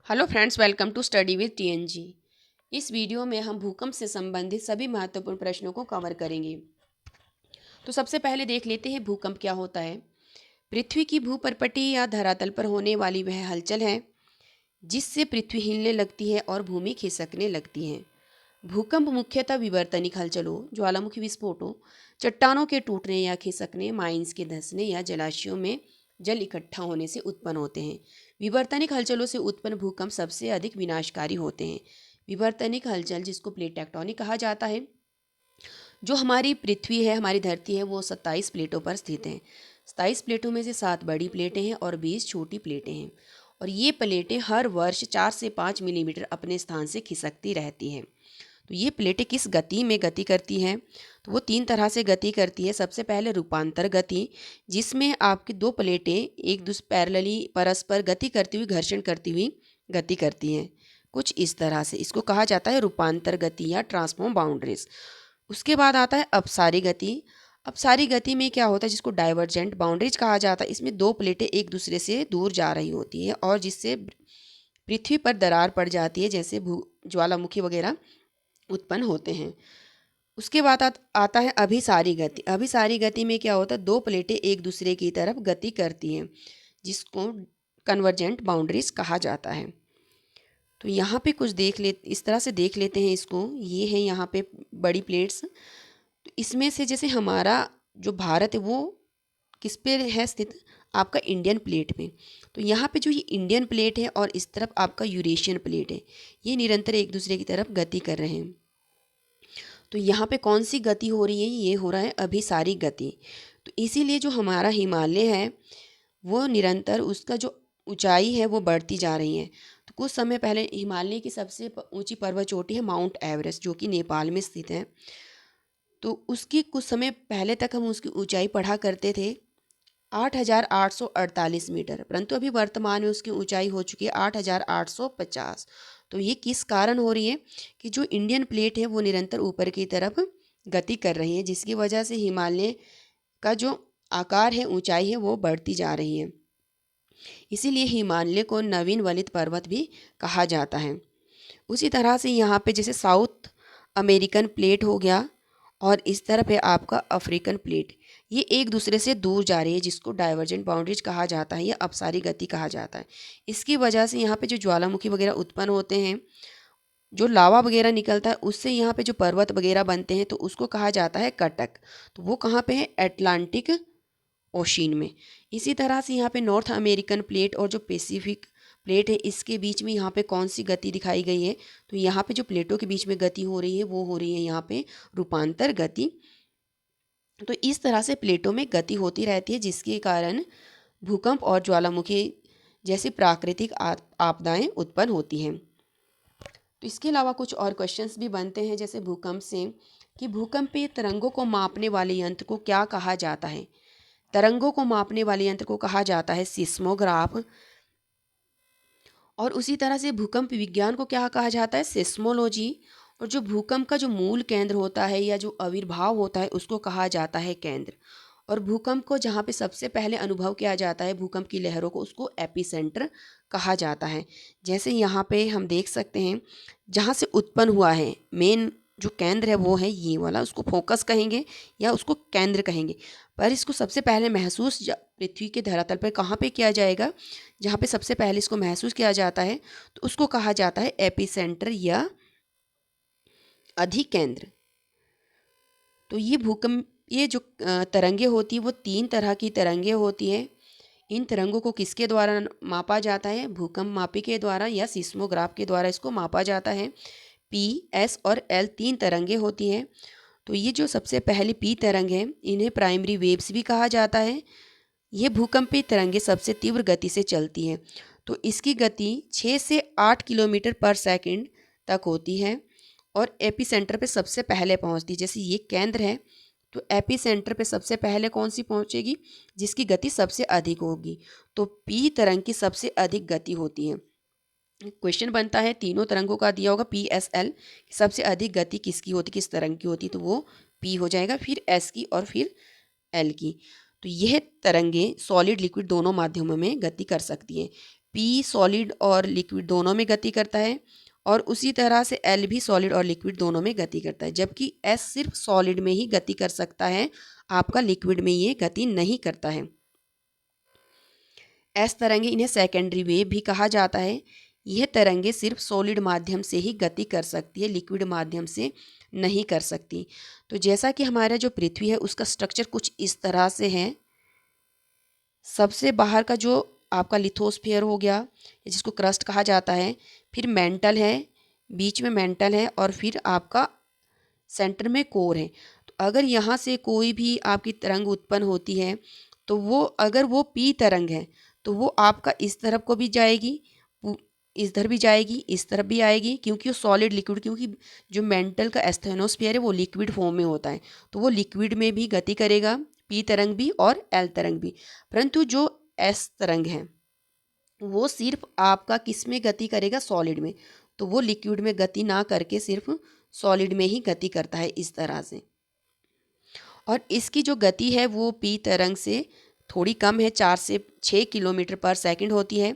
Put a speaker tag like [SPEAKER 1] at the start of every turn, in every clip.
[SPEAKER 1] Hello friends, welcome to study with TNG. इस वीडियो में हम भूकंप से संबंधित सभी महत्वपूर्ण प्रश्नों को कवर करेंगे। तो सबसे पहले देख लेते हैं भूकंप क्या होता है। पृथ्वी की भूपर्पटी या धरातल पर होने वाली वह हलचल है जिससे पृथ्वी हिलने लगती है और भूमि खिसकने लगती है। भूकंप मुख्यतः विवर्तनिक हलचलों, ज्वालामुखी विस्फोटों, चट्टानों के टूटने या खिसकने, माइंस के धंसने या जलाशयों में जल इकट्ठा होने से उत्पन्न होते हैं। विवर्तनिक हलचलों से उत्पन्न भूकंप सबसे अधिक विनाशकारी होते हैं। विवर्तनिक हलचल, जिसको प्लेट टेक्टोनिक कहा जाता है, जो हमारी पृथ्वी है, हमारी धरती है, वो 27 प्लेटों पर स्थित है। 27 प्लेटों में से 7 बड़ी प्लेटें हैं और 20 छोटी प्लेटें हैं, और ये प्लेटें हर वर्ष 4 से 5 मिलीमीटर अपने स्थान से खिसकती रहती हैं। तो ये प्लेटें किस गति में गति करती हैं? तो वो 3 तरह से गति करती है। सबसे पहले रूपांतर गति, जिसमें आपकी दो प्लेटें एक दूसरे पैरेलली परस्पर गति करती हुई, घर्षण करती हुई गति करती हैं। कुछ इस तरह से इसको कहा जाता है रूपांतर गति या ट्रांसफॉर्म बाउंड्रीज। उसके बाद आता है अपसारी गति। अपसारी गति में क्या होता है, जिसको डाइवर्जेंट बाउंड्रीज कहा जाता है। इसमें दो प्लेटें एक दूसरे से दूर जा रही होती है और जिससे पृथ्वी पर दरार पड़ जाती है, जैसे ज्वालामुखी वगैरह उत्पन्न होते हैं। उसके बाद आता है अभिसारी गति। अभिसारी गति में क्या होता है, दो प्लेटें एक दूसरे की तरफ गति करती हैं, जिसको कन्वर्जेंट बाउंड्रीज कहा जाता है। तो यहाँ पे कुछ इस तरह से देख लेते हैं इसको। ये है यहाँ पे बड़ी प्लेट्स। तो इसमें से जैसे हमारा जो भारत है वो किस पे है स्थित, आपका इंडियन प्लेट में। तो यहाँ पे जो ये इंडियन प्लेट है और इस तरफ आपका यूरेशियन प्लेट है, ये निरंतर एक दूसरे की तरफ गति कर रहे हैं। तो यहाँ पे कौन सी गति हो रही है, ये हो रहा है अभिसारी गति। तो इसीलिए जो हमारा हिमालय है वो निरंतर उसका जो ऊंचाई है वो बढ़ती जा रही है। तो कुछ समय पहले हिमालय की सबसे ऊंची पर्वत चोटी है माउंट एवरेस्ट, जो कि नेपाल में स्थित है। तो उसकी कुछ समय पहले तक हम उसकी ऊंचाई पढ़ा करते थे 8,848 मीटर, परंतु अभी वर्तमान में उसकी ऊंचाई हो चुकी है 8,850। तो ये किस कारण हो रही है कि जो इंडियन प्लेट है वो निरंतर ऊपर की तरफ गति कर रही है, जिसकी वजह से हिमालय का जो आकार है, ऊंचाई है, वो बढ़ती जा रही है। इसीलिए हिमालय को नवीन वलित पर्वत भी कहा जाता है। उसी तरह से यहाँ पे जैसे साउथ अमेरिकन प्लेट हो गया और इस तरफ है आपका अफ्रीकन प्लेट, ये एक दूसरे से दूर जा रही है, जिसको डाइवर्जेंट बाउंड्रीज कहा जाता है या अपसारी गति कहा जाता है। इसकी वजह से यहाँ पे जो ज्वालामुखी वगैरह उत्पन्न होते हैं, जो लावा वगैरह निकलता है, उससे यहाँ पे जो पर्वत वगैरह बनते हैं, तो उसको कहा जाता है कटक। तो वो कहाँ पे है, अटलांटिक ओशियन में। इसी तरह से यहाँ पे नॉर्थ अमेरिकन प्लेट और जो पैसिफिक प्लेट है, इसके बीच में यहाँ पे कौन सी गति दिखाई गई है, तो यहाँ पे जो प्लेटों के बीच में गति हो रही है वो हो रही है यहाँ पे रूपांतर गति। तो इस तरह से प्लेटों में गति होती रहती है, जिसके कारण भूकंप और ज्वालामुखी जैसी प्राकृतिक आपदाएं उत्पन्न होती हैं। तो इसके अलावा कुछ और क्वेश्चंस भी बनते हैं, जैसे भूकंप से कि भूकंपीय तरंगों को मापने वाले यंत्र को क्या कहा जाता है। तरंगों को मापने वाले यंत्र को कहा जाता है सिस्मोग्राफ। और उसी तरह से भूकंप विज्ञान को क्या कहा जाता है, सेस्मोलॉजी। और जो भूकंप का जो मूल केंद्र होता है या जो आविर्भाव होता है, उसको कहा जाता है केंद्र। और भूकंप को जहाँ पे सबसे पहले अनुभव किया जाता है, भूकंप की लहरों को, उसको एपिसेंटर कहा जाता है। जैसे यहाँ पे हम देख सकते हैं, जहाँ से उत्पन्न हुआ है, मेन जो केंद्र है वो है ये वाला, उसको फोकस कहेंगे या उसको केंद्र कहेंगे। पर इसको सबसे पहले महसूस पृथ्वी के धरातल पर कहाँ पे किया जाएगा, जहाँ पे सबसे पहले इसको महसूस किया जाता है, तो उसको कहा जाता है एपिसेंटर या अधिकेंद्र। तो ये जो तरंगे होती है वो 3 तरह की तरंगे होती है। इन तरंगों को किसके द्वारा मापा जाता है, भूकंप मापी के द्वारा या सिस्मोग्राफ के द्वारा इसको मापा जाता है। पी, एस और एल 3 तरंगे होती हैं। तो ये जो सबसे पहली पी तरंग है, इन्हें प्राइमरी वेव्स भी कहा जाता है। ये भूकंपीय तरंगे सबसे तीव्र गति से चलती हैं। तो इसकी गति 6 से 8 किलोमीटर पर सेकंड तक होती है और एपिसेंटर पे सबसे पहले पहुंचती है। जैसे ये केंद्र है, तो एपिसेंटर पे सबसे पहले कौन सी पहुंचेगी, जिसकी गति सबसे अधिक होगी। तो पी तरंग की सबसे अधिक गति होती है। क्वेश्चन बनता है, तीनों तरंगों का दिया होगा पी एस एल, सबसे अधिक गति किसकी होती, किस तरंग की होती, तो वो पी हो जाएगा, फिर एस की और फिर एल की। तो यह तरंगे सॉलिड लिक्विड दोनों माध्यमों में गति कर सकती हैं। पी सॉलिड और लिक्विड दोनों में गति करता है, और उसी तरह से एल भी सॉलिड और लिक्विड दोनों में गति करता है, जबकि एस सिर्फ सॉलिड में ही गति कर सकता है, आपका लिक्विड में ये गति नहीं करता है। एस तरंगे, इन्हें सेकेंडरी वेव भी कहा जाता है। यह तरंगे सिर्फ सॉलिड माध्यम से ही गति कर सकती है, लिक्विड माध्यम से नहीं कर सकती। तो जैसा कि हमारा जो पृथ्वी है उसका स्ट्रक्चर कुछ इस तरह से है। सबसे बाहर का जो आपका लिथोस्फीयर हो गया, जिसको क्रस्ट कहा जाता है, फिर मेंटल है, बीच में मेंटल है, और फिर आपका सेंटर में कोर है। तो अगर यहाँ से कोई भी आपकी तरंग उत्पन्न होती है, तो वो अगर वो पी तरंग है तो वो आपका इस तरफ को भी जाएगी, इधर भी जाएगी, इस तरफ भी आएगी, क्योंकि वो सॉलिड लिक्विड, क्योंकि जो मेंटल का एस्थेनोस्फीयर है वो लिक्विड फॉर्म में होता है, तो वो लिक्विड में भी गति करेगा, पी तरंग भी और एल तरंग भी। परंतु जो एस तरंग है वो सिर्फ आपका किस में गति करेगा, सॉलिड में, तो वो लिक्विड में गति ना करके सिर्फ सॉलिड में ही गति करता है इस तरह से। और इसकी जो गति है वो पी तरंग से थोड़ी कम है, 4 से 6 किलोमीटर पर सेकंड होती है।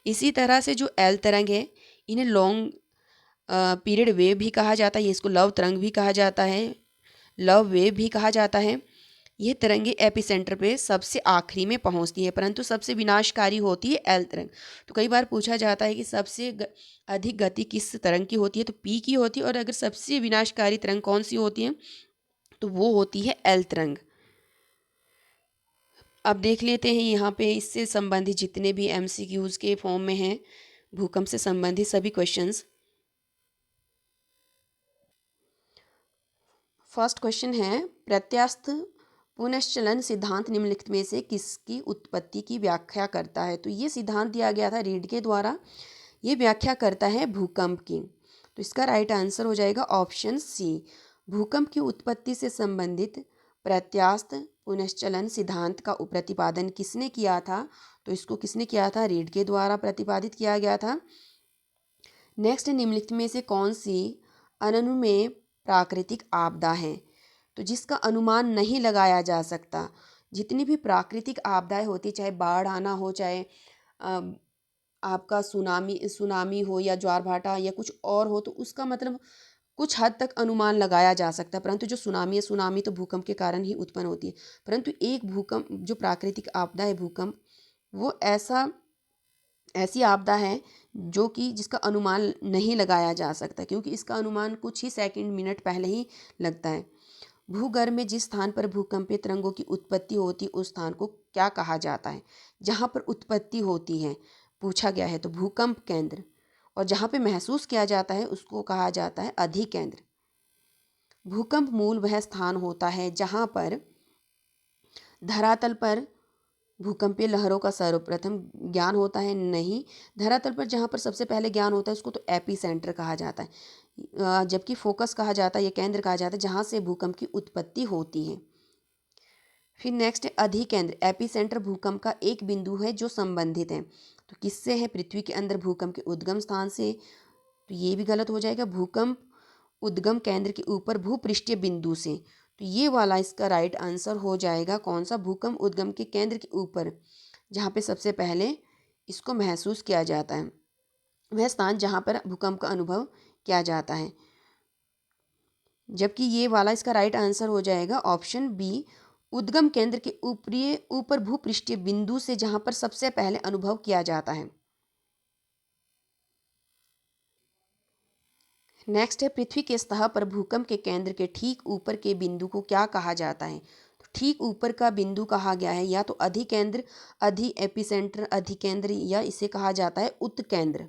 [SPEAKER 1] इसी तरह से जो एल तरंग है, इन्हें लॉन्ग पीरियड वेव भी कहा जाता है, इसको लव तरंग भी कहा जाता है, लव वेव भी कहा जाता है। ये तरंगे एपिसेंटर पे सबसे आखिरी में पहुंचती है, परंतु सबसे विनाशकारी होती है एल तरंग। तो कई बार पूछा जाता है कि सबसे अधिक गति किस तरंग की होती है, तो पी की होती है, और अगर सबसे विनाशकारी तरंग कौन सी होती है, तो वो होती है एल तरंग। अब देख लेते हैं यहाँ पे इससे संबंधित जितने भी एमसीक्यूज़ के फॉर्म में हैं, भूकंप से संबंधित सभी क्वेश्चंस। फर्स्ट क्वेश्चन है, प्रत्यास्थ पुनश्चलन सिद्धांत निम्नलिखित में से किसकी उत्पत्ति की व्याख्या करता है। तो ये सिद्धांत दिया गया था रीड के द्वारा, ये व्याख्या करता है भूकंप की। तो इसका राइट आंसर हो जाएगा ऑप्शन सी। भूकंप की उत्पत्ति से संबंधित प्रत्यास्थ पुनश्चलन सिद्धांत का प्रतिपादन किसने किया था, तो इसको किसने किया था, रीड के द्वारा प्रतिपादित किया गया था। नेक्स्ट, निम्नलिखित में से कौन सी अनुमेय प्राकृतिक आपदा है, तो जिसका अनुमान नहीं लगाया जा सकता। जितनी भी प्राकृतिक आपदाएं होती, चाहे बाढ़ आना हो, चाहे आपका सुनामी हो, या ज्वार भाटा या कुछ और हो, तो उसका मतलब कुछ हद तक अनुमान लगाया जा सकता है। परंतु जो सुनामी है, सुनामी तो भूकंप के कारण ही उत्पन्न होती है। परंतु एक भूकंप, जो प्राकृतिक आपदा है भूकंप, वो ऐसी आपदा है जो कि जिसका अनुमान नहीं लगाया जा सकता, क्योंकि इसका अनुमान कुछ ही सेकंड मिनट पहले ही लगता है। भूगर्भ में जिस स्थान पर भूकंपीय तरंगों की उत्पत्ति होती है उस स्थान को क्या कहा जाता है। जहाँ पर उत्पत्ति होती है पूछा गया है, तो भूकंप केंद्र, और जहाँ पे महसूस किया जाता है उसको कहा जाता है अधिकेंद्र। भूकंप मूल वह स्थान होता है जहाँ पर धरातल पर भूकंपीय लहरों का सर्वप्रथम ज्ञान होता है। नहीं, धरातल पर जहाँ पर सबसे पहले ज्ञान होता है उसको तो एपी सेंटर कहा जाता है, जबकि फोकस कहा जाता है या केंद्र कहा जाता है जहाँ से भूकंप की उत्पत्ति होती है। फिर नेक्स्ट है अधिकेंद्र। एपी सेंटर भूकंप का एक बिंदु है जो संबंधित है, तो किससे है, पृथ्वी के अंदर भूकंप के उद्गम स्थान से। तो ये भी गलत हो जाएगा, भूकंप उद्गम केंद्र के ऊपर भूपृष्ठीय बिंदु से। तो ये वाला इसका राइट आंसर हो जाएगा कौन सा, भूकंप उद्गम के केंद्र के ऊपर, जहाँ पे सबसे पहले इसको महसूस किया जाता है, वह स्थान जहाँ पर भूकंप का अनुभव किया जाता है। जबकि ये वाला इसका राइट आंसर हो जाएगा ऑप्शन बी, उद्गम केंद्र के ऊपर भूपृष्ठीय बिंदु से जहाँ पर सबसे पहले अनुभव किया जाता है। नेक्स्ट है, पृथ्वी के सतह पर भूकंप के केंद्र के ठीक ऊपर के बिंदु को क्या कहा जाता है। तो ठीक ऊपर का बिंदु कहा गया है या तो अधिकेंद्र, अधि एपिसेंटर, अधिकेंद्र, या इसे कहा जाता है उत्केंद्र।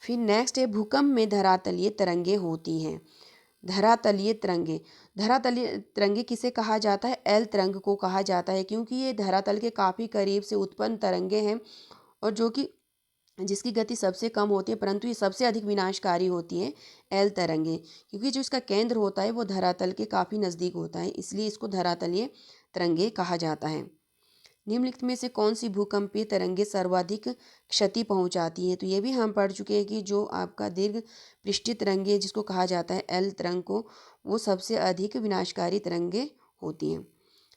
[SPEAKER 1] फिर नेक्स्ट है, भूकंप में धरातलीय तरंगे होती हैं। धरातलीय तरंगे, धरातलीय तरंगे किसे कहा जाता है, एल तरंग को कहा जाता है, क्योंकि ये धरातल के काफ़ी करीब से उत्पन्न तरंगे हैं, और जो कि जिसकी गति सबसे कम होती है, परंतु ये सबसे अधिक विनाशकारी होती है एल तरंगे, क्योंकि जो इसका केंद्र होता है वो धरातल के काफ़ी नज़दीक होता है, इसलिए इसको धरातलीय तरंगे कहा जाता है। निम्नलिखित में से कौन सी भूकंपीय तरंगे सर्वाधिक क्षति पहुंचाती हैं। तो ये भी हम पढ़ चुके हैं कि जो आपका दीर्घ पृष्ठीय तरंगे जिसको कहा जाता है एल तरंग को, वो सबसे अधिक विनाशकारी तरंगे होती हैं।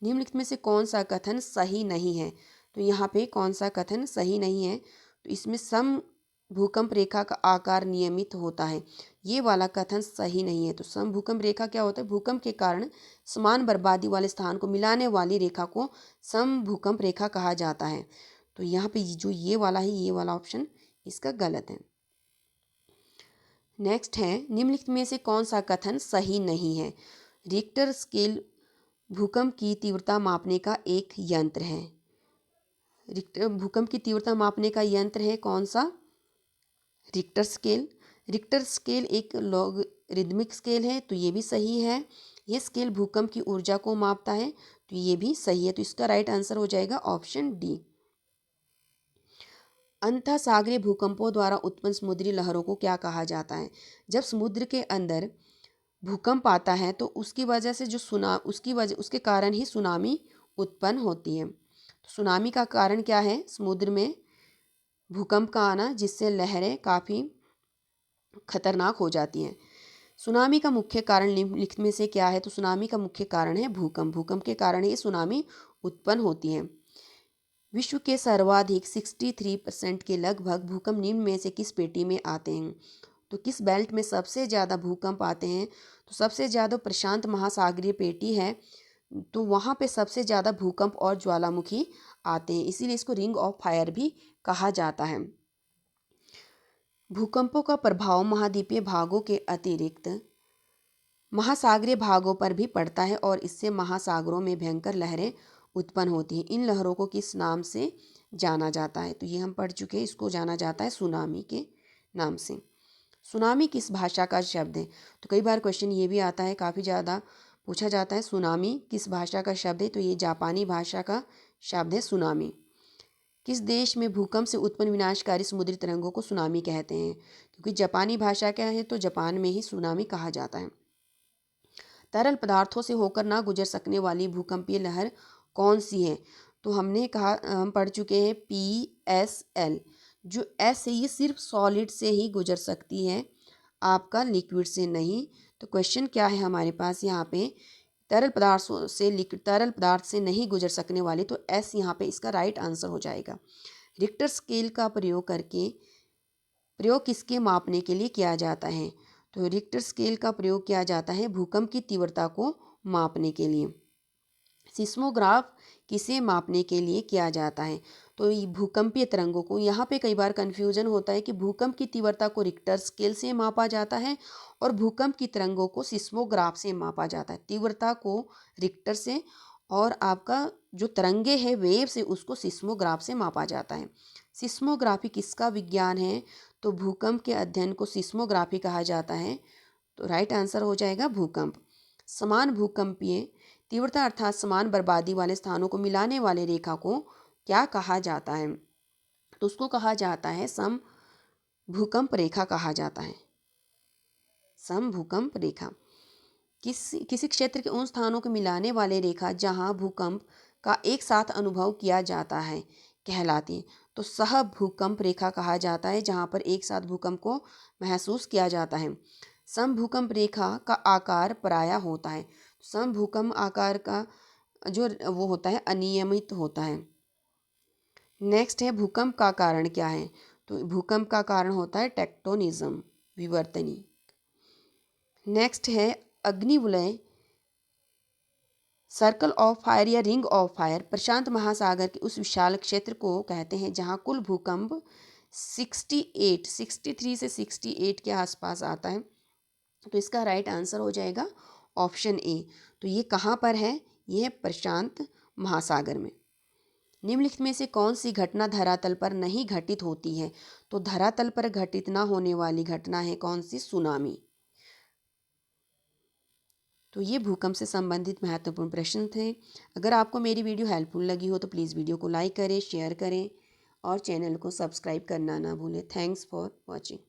[SPEAKER 1] निम्नलिखित में से कौन सा कथन सही नहीं है। तो यहाँ पे कौन सा कथन सही नहीं है? तो इसमें सम भूकंप रेखा का आकार नियमित होता है, ये वाला कथन सही नहीं है। तो सम भूकंप रेखा क्या होता है? भूकंप के कारण समान बर्बादी वाले स्थान को मिलाने वाली रेखा को सम भूकंप रेखा कहा जाता है। तो यहाँ पे जो ये वाला है, ये वाला ऑप्शन इसका गलत है। नेक्स्ट है, निम्नलिखित में से कौन सा कथन सही नहीं है? रिक्टर स्केल भूकंप की तीव्रता मापने का एक यंत्र है। रिक्टर भूकंप की तीव्रता मापने का यंत्र है कौन सा? Richter scale. रिक्टर स्केल एक लॉगरिदमिक स्केल है, तो ये भी सही है। ये स्केल भूकंप की ऊर्जा को मापता है, तो ये भी सही है। तो इसका राइट आंसर हो जाएगा ऑप्शन डी। अंतः सागरीय भूकंपों द्वारा उत्पन्न समुद्री लहरों को क्या कहा जाता है? जब समुद्र के अंदर भूकंप आता है तो उसकी वजह से उसके कारण ही सुनामी उत्पन्न होती है। तो सुनामी का कारण क्या है? समुद्र में भूकंप का आना, जिससे लहरें काफ़ी खतरनाक हो जाती हैं। सुनामी का मुख्य कारण निम्नलिखित में से क्या है? तो सुनामी का मुख्य कारण है भूकंप। भूकंप के कारण ही सुनामी उत्पन्न होती है। विश्व के सर्वाधिक 63% के लगभग भूकंप निम्न में से किस पेटी में आते हैं? तो किस बेल्ट में सबसे ज़्यादा भूकंप आते हैं? तो सबसे ज़्यादा प्रशांत महासागरीय पेटी है, तो वहाँ पे सबसे ज़्यादा भूकंप और ज्वालामुखी आते हैं, इसीलिए इसको रिंग ऑफ फायर भी कहा जाता है। भूकंपों का प्रभाव महाद्वीपीय भागों के अतिरिक्त महासागरीय भागों पर भी पड़ता है और इससे महासागरों में भयंकर लहरें उत्पन्न होती हैं। इन लहरों को किस नाम से जाना जाता है? तो ये हम पढ़ चुके हैं, इसको जाना जाता है सुनामी के नाम से। सुनामी किस भाषा का शब्द है? तो कई बार क्वेश्चन ये भी आता है, काफ़ी ज़्यादा पूछा जाता है, सुनामी किस भाषा का शब्द है? तो ये जापानी भाषा का शब्द है सुनामी। किस देश में भूकंप से उत्पन्न विनाशकारी समुद्री तरंगों को सुनामी कहते हैं? क्योंकि जापानी भाषा क्या है, तो जापान में ही सुनामी कहा जाता है। तरल पदार्थों से होकर ना गुजर सकने वाली भूकंपीय लहर कौन सी है? तो हमने कहा, हम पढ़ चुके हैं PSL। जो एस है ये सिर्फ सॉलिड से ही गुजर सकती है, आपका लिक्विड से नहीं। तो क्वेश्चन क्या है हमारे पास यहाँ पे? तरल पदार्थ से नहीं गुजर सकने वाली, तो एस यहाँ पे इसका राइट आंसर हो जाएगा। रिक्टर स्केल का प्रयोग किसके मापने के लिए किया जाता है? तो रिक्टर स्केल का प्रयोग किया जाता है भूकंप की तीव्रता को मापने के लिए। सिस्मोग्राफ किसे मापने के लिए किया जाता है? तो ये भूकंपीय तरंगों को, यहाँ पे कई बार कन्फ्यूजन होता है कि भूकंप की तीव्रता को रिक्टर स्केल से मापा जाता है और भूकंप की तरंगों को सिस्मोग्राफ से मापा जाता है। तीव्रता को रिक्टर से और आपका जो तरंगे है वेव से, उसको सिस्मोग्राफ से मापा जाता है। सिस्मोग्राफी किसका विज्ञान है? तो भूकंप के अध्ययन को सिस्मोग्राफी कहा जाता है। तो राइट आंसर हो जाएगा भूकंप। समान भूकंपीय तीव्रता अर्थात समान बर्बादी वाले स्थानों को मिलाने वाले रेखा को क्या कहा जाता है? तो उसको कहा जाता है सम भूकंप रेखा कहा जाता है। सम भूकंप रेखा किसी क्षेत्र के उन स्थानों को मिलाने वाले रेखा जहां भूकंप का एक साथ अनुभव किया जाता है कहलाती है। तो सह भूकंप रेखा कहा जाता है जहां पर एक साथ भूकंप को महसूस किया जाता है। सम भूकंप रेखा का आकार प्रायः होता है। सम भूकंप आकार का जो वो होता है अनियमित होता है। नेक्स्ट है, भूकंप का कारण क्या है? तो भूकंप का कारण होता है टेक्टोनिज्म, विवर्तनी। नेक्स्ट है अग्निवलय, सर्कल ऑफ फायर या रिंग ऑफ फायर प्रशांत महासागर के उस विशाल क्षेत्र को कहते हैं जहां कुल भूकंप 63 से 68 के आसपास आता है। तो इसका राइट आंसर हो जाएगा ऑप्शन ए। तो ये कहाँ पर है? ये है प्रशांत महासागर में। निम्नलिखित में से कौन सी घटना धरातल पर नहीं घटित होती है? तो धरातल पर घटित ना होने वाली घटना है कौन सी? सुनामी। तो ये भूकंप से संबंधित महत्वपूर्ण प्रश्न थे। अगर आपको मेरी वीडियो हेल्पफुल लगी हो तो प्लीज़ वीडियो को लाइक करें, शेयर करें और चैनल को सब्सक्राइब करना ना भूलें। Thanks for watching.